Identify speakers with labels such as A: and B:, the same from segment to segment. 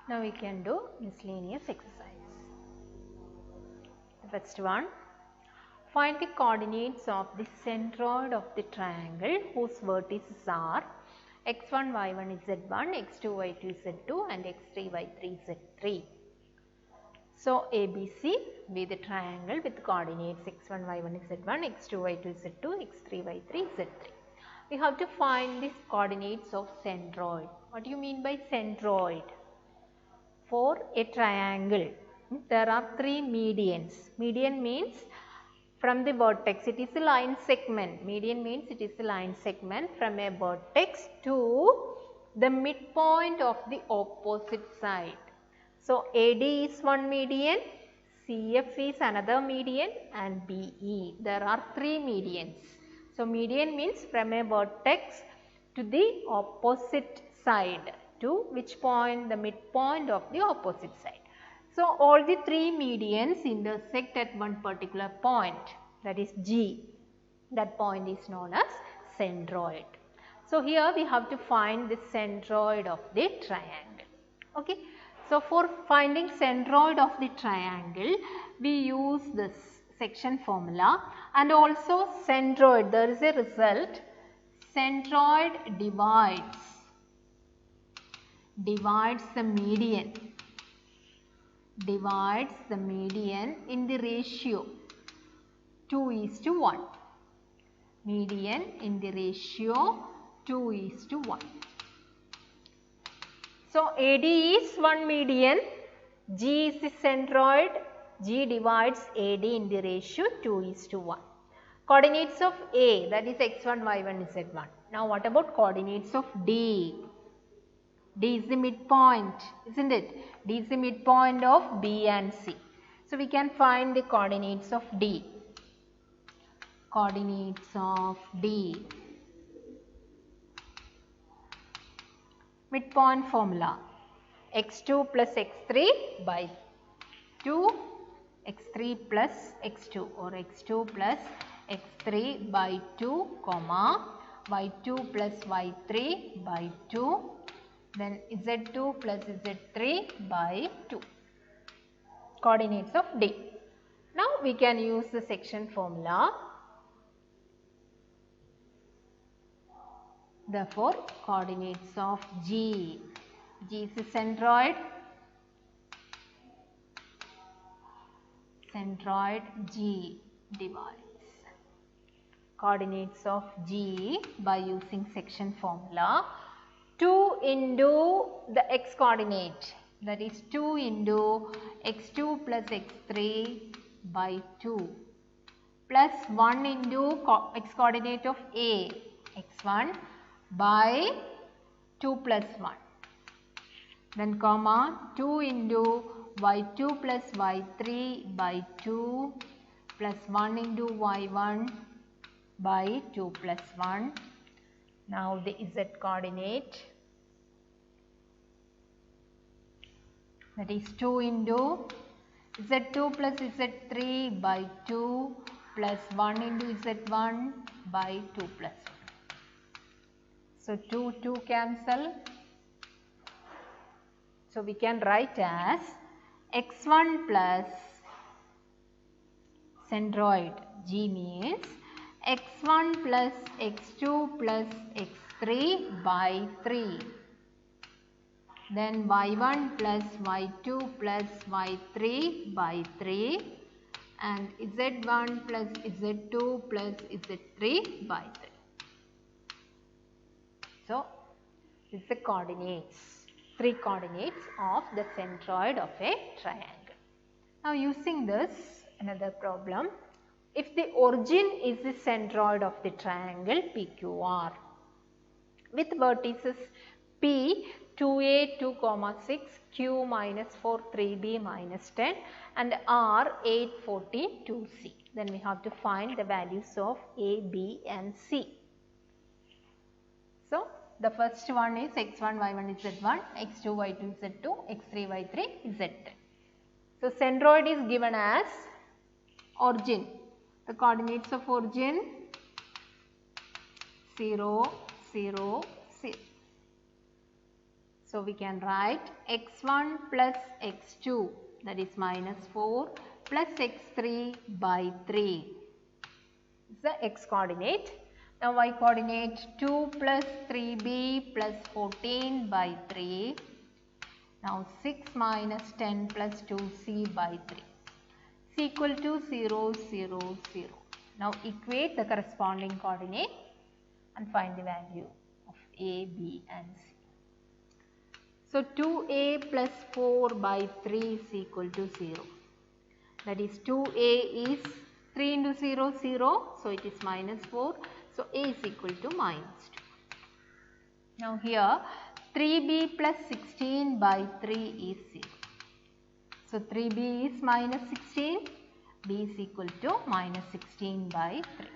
A: Now we can do miscellaneous exercise. The first one, find the coordinates of the centroid of the triangle whose vertices are x1, y1, z1, x2, y2, z2 and x3, y3, z3. So, ABC be the triangle with coordinates x1, y1, z1, x2, y2, z2, x3, y3, z3. We have to find the coordinates of centroid. What do you mean by centroid? For a triangle, there are three medians. Median means from the vertex, it is a line segment. Median means it is a line segment from a vertex to the midpoint of the opposite side. So, AD is one median, CF is another median and BE. There are three medians. So, median means from a vertex to the opposite side. To which point? The midpoint of the opposite side. So, all the three medians intersect at one particular point, that is G. That point is known as centroid. So, here we have to find the centroid of the triangle. Okay. So, for finding centroid of the triangle, we use this section formula and also centroid. There is a result. Centroid divides the median. Divides the median in the ratio 2:1. Median in the ratio 2:1. So, AD is one median, G is the centroid, G divides AD in the ratio 2:1. Coordinates of A, that is x1, y1, z1. Now, what about coordinates of D? D is the midpoint, isn't it? D is the midpoint of B and C. So, we can find the coordinates of D. Coordinates of D. Midpoint formula, x2 plus x3 by 2, x3 plus x2 or x2 plus x3 by 2, comma, y2 plus y3 by 2, then z2 plus z3 by 2. Coordinates of D. Now, we can use the section formula. Therefore, coordinates of G. G is the centroid. Centroid G divides. Coordinates of G by using section formula. 2 into the x coordinate, that is 2 into x2 plus x3 by 2 plus 1 into x coordinate of A, x1 by 2 plus 1, then comma 2 into y2 plus y3 by 2 plus 1 into y1 by 2 plus 1. Now, the z coordinate, that is 2 into z2 plus z3 by 2 plus 1 into z1 by 2 plus 1. So, 2 cancel. So, we can write as x1 plus centroid G means x1 plus x2 plus x3 by 3. Then y1 plus y2 plus y3 by 3 and z1 plus z2 plus z3 by 3. So, this is the coordinates, three coordinates of the centroid of a triangle. Now, using this, another problem. If the origin is the centroid of the triangle PQR with vertices P 2a 2, 6, Q minus 4, 3b minus 10 and R 8, 14, 2c. Then we have to find the values of A, B and C. So, the first one is x1, y1 is z1, x2, y2 is z2, x3, y3 is z3. So, centroid is given as origin. The coordinates of origin 0, 0, 0. So we can write x1 plus x2, that is minus 4, plus x3 by 3 is the x coordinate. Now y coordinate 2 plus 3b plus 14 by 3. Now 6 minus 10 plus 2c by 3 is equal to 0, 0, 0. Now equate the corresponding coordinate and find the value of a, b and c. So 2a plus 4 by 3 is equal to 0. That is 2a is 3 into 0, 0. So it is minus 4. So a is equal to minus 2. Now here 3b plus 16 by 3 is 0. So 3b is minus 16. B is equal to minus 16 by 3.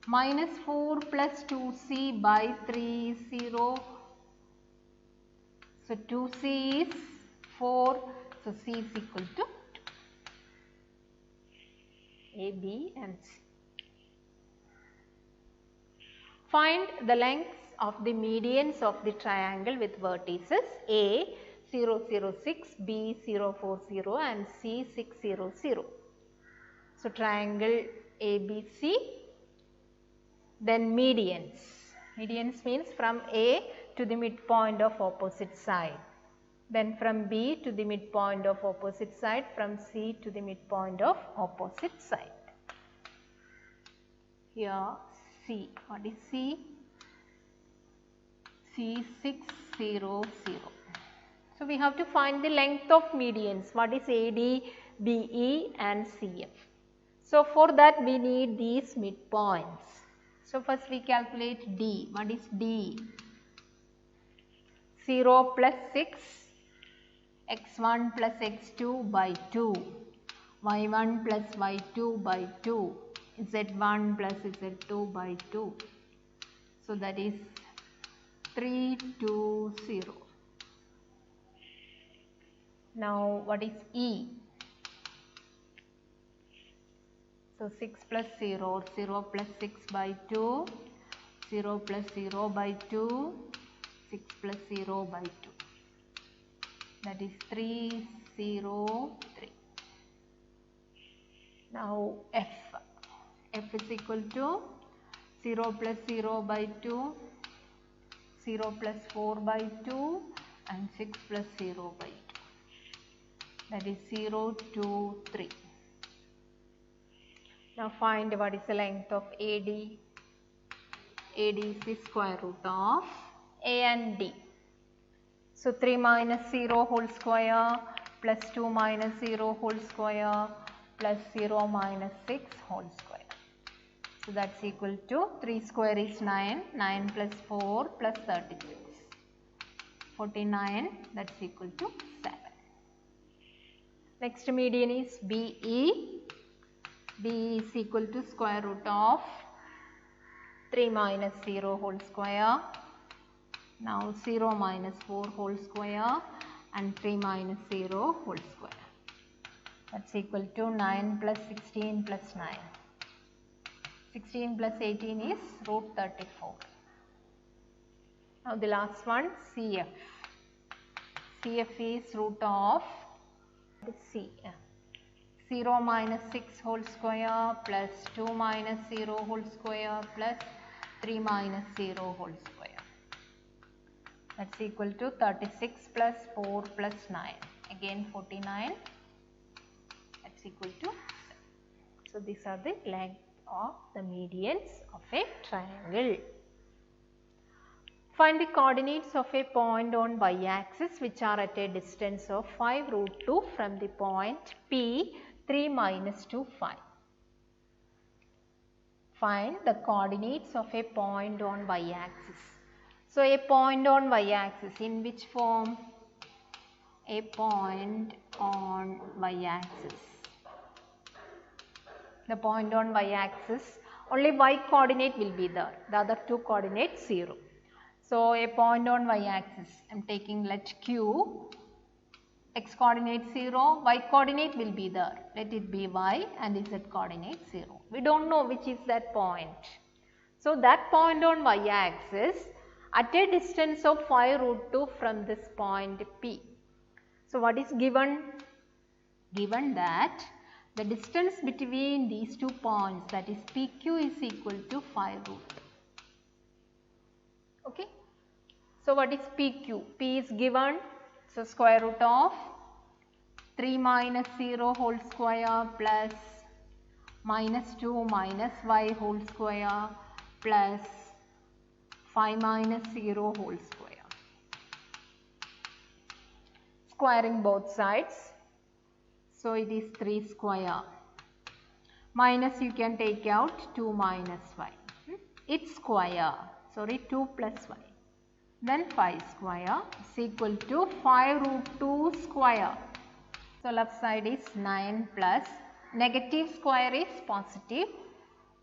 A: Minus 4 plus 2c by 3 is 0. So 2c is 4. So c is equal to 2. A, B and C. Find the lengths of the medians of the triangle with vertices A 0, 0, 6, B 0, 4, 0 and C 6, 0, 0. So triangle ABC, then medians. Medians means from A to the midpoint of opposite side. Then from B to the midpoint of opposite side, from C to the midpoint of opposite side. Here C, what is C? C 6, 0, 0. So we have to find the length of medians. What is AD, BE and CF? So for that we need these midpoints. So first we calculate D. What is D? 0 plus 6, x1 plus x2 by 2, y1 plus y2 by 2, z1 plus z2 by 2. So that is 3, 2, 0. Now what is E? So 6 plus 0, 0 plus 6 by 2, 0 plus 0 by 2, 6 plus 0 by 2. That is 3, 0, 3. Now F. F is equal to 0 plus 0 by 2, 0 plus 4 by 2 and 6 plus 0 by 2. That is 0, 2, 3. Now find what is the length of AD. AD is the square root of A and D. So 3 minus 0 whole square plus 2 minus 0 whole square plus 0 minus 6 whole square. So that's equal to 3 square is 9, 9 plus 4 plus 36. 49, that's equal to 7. Next median is BE. BE is equal to square root of 3 minus 0 whole square. Now 0 minus 4 whole square and 3 minus 0 whole square. That's equal to 9 plus 16 plus 9. 16 plus 18 is root 34. Now the last one, CF. CF is root of C. 0 minus 6 whole square plus 2 minus 0 whole square plus 3 minus 0 whole square. That's equal to 36 plus 4 plus 9. Again 49. That's equal to 7. So these are the length of the medians of a triangle. Find the coordinates of a point on y-axis which are at a distance of 5 root 2 from the point P 3 minus 2, 5. Find the coordinates of a point on y-axis. So a point on y-axis in which form? A point on y-axis. The point on y-axis, only y coordinate will be there. The other two coordinates 0. So a point on y-axis, I am taking let Q, x coordinate 0, y coordinate will be there. Let it be y and z coordinate 0. We don't know which is that point. So that point on y-axis, at a distance of 5 root 2 from this point P. So what is given? Given that the distance between these 2 points, that is PQ, is equal to 5 root 2. Okay. So what is PQ? P is given, so square root of 3 minus 0 whole square plus minus 2 minus y whole square plus 5 minus 0 whole square. Squaring both sides. So it is 3 square. Minus you can take out 2 minus y. It's square. Sorry, 2 plus y. Then 5 square is equal to 5 root 2 square. So left side is 9 plus negative square is positive.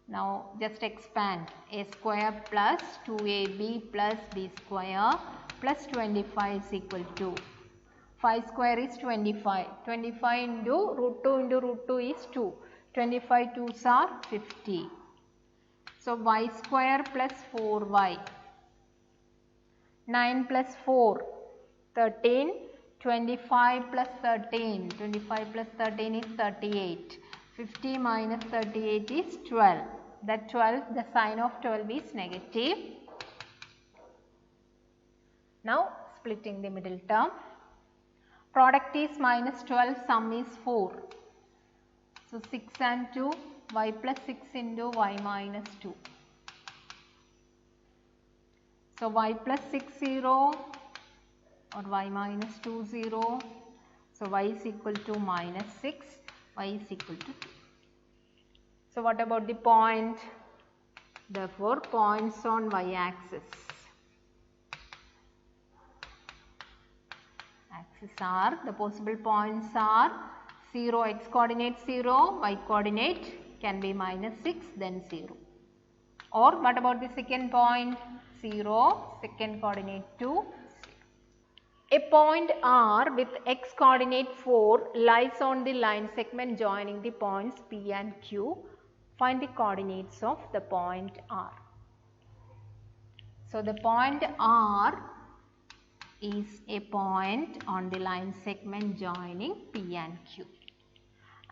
A: Now just expand. A square plus 2ab plus b square plus 25 is equal to 5 square is 25. 25 into root 2 is 2. 25 2s are 50. So y square plus 4y. 9 plus 4, 13. 25 plus 13. 25 plus 13 is 38. 50 minus 38 is 12. That 12, the sign of 12 is negative. Now splitting the middle term. Product is minus 12, sum is 4. So 6 and 2, y plus 6 into y minus 2. So y plus 6 0 or y minus 2 0. So y is equal to minus 6, y is equal to 2. So what about the point? Therefore points on y axis. Are the possible points are 0, x coordinate 0, y coordinate can be minus 6, then 0. Or what about the second point? 0, second coordinate 2. A point R with x coordinate 4 lies on the line segment joining the points P and Q. Find the coordinates of the point R. So the point R is a point on the line segment joining P and Q.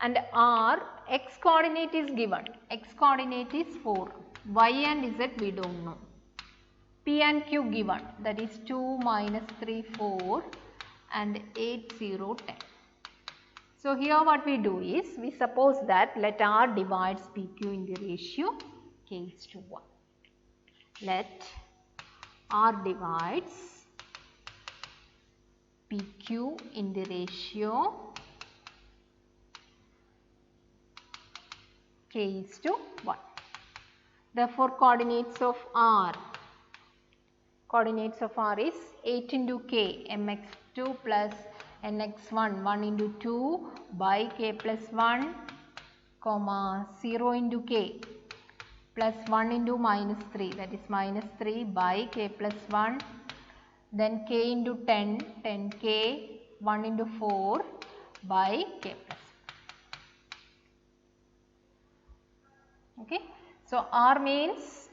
A: And R, x coordinate is given. X coordinate is 4. Y and Z we don't know. P and Q given, that is 2 minus 3 4 and 8 0 10. So here what we do is, we suppose that let R divides PQ in the ratio k is to 1. Let R divides PQ in the ratio k is to 1. Therefore coordinates of R is 8 into k, mx2 plus nx1, 1 into 2 by k plus 1, comma 0 into k plus 1 into minus 3, that is minus 3 by k plus 1, then k into 10, 10k, 1 into 4 by k plus 1. Okay. So R means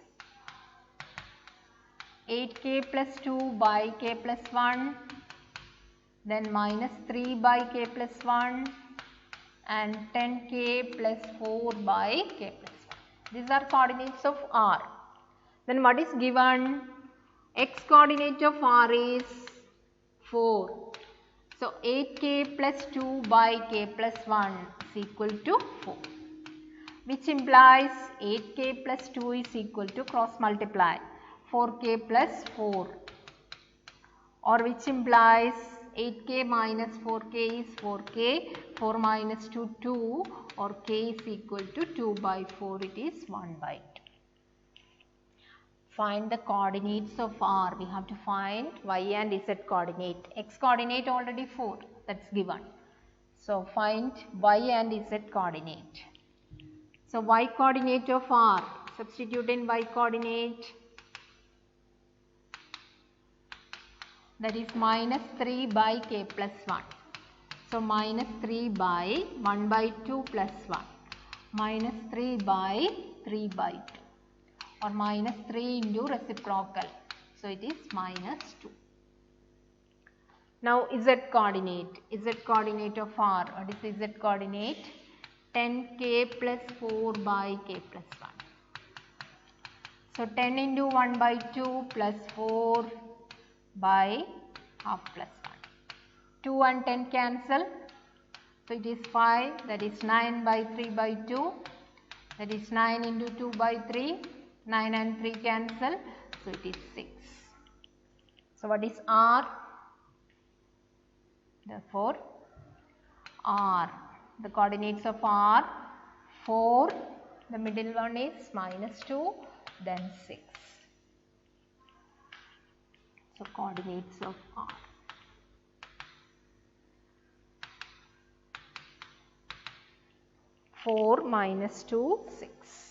A: 8k plus 2 by k plus 1, then minus 3 by k plus 1 and 10k plus 4 by k plus 1. These are coordinates of R. Then what is given? X coordinate of R is 4. So 8k plus 2 by k plus 1 is equal to 4. Which implies 8k plus 2 is equal to cross multiply 4k plus 4, or which implies 8k minus 4k is 4k, 4 minus 2 2, or k is equal to 2 by 4, it is 1 by 2. Find the coordinates of R. We have to find y and z coordinate. X coordinate already 4, that's given. So find y and z coordinate. So y coordinate of R, substitute in y coordinate, that is minus 3 by k plus 1. So minus 3 by 1 by 2 plus 1, minus 3 by 3 by 2, or minus 3 into reciprocal So it is minus 2. Now z coordinate of r. What is the z coordinate? 10k plus 4 by k plus 1. So 10 into 1 by 2 plus 4 by half plus 1. 2 and 10 cancel. So it is 5, that is 9 by 3 by 2, that is 9 into 2 by 3, 9 and 3 cancel, so it is 6. So what is r? Therefore r, the coordinates of r, 4, the middle one is minus 2, then 6. So coordinates of r. 4 minus 2, 6.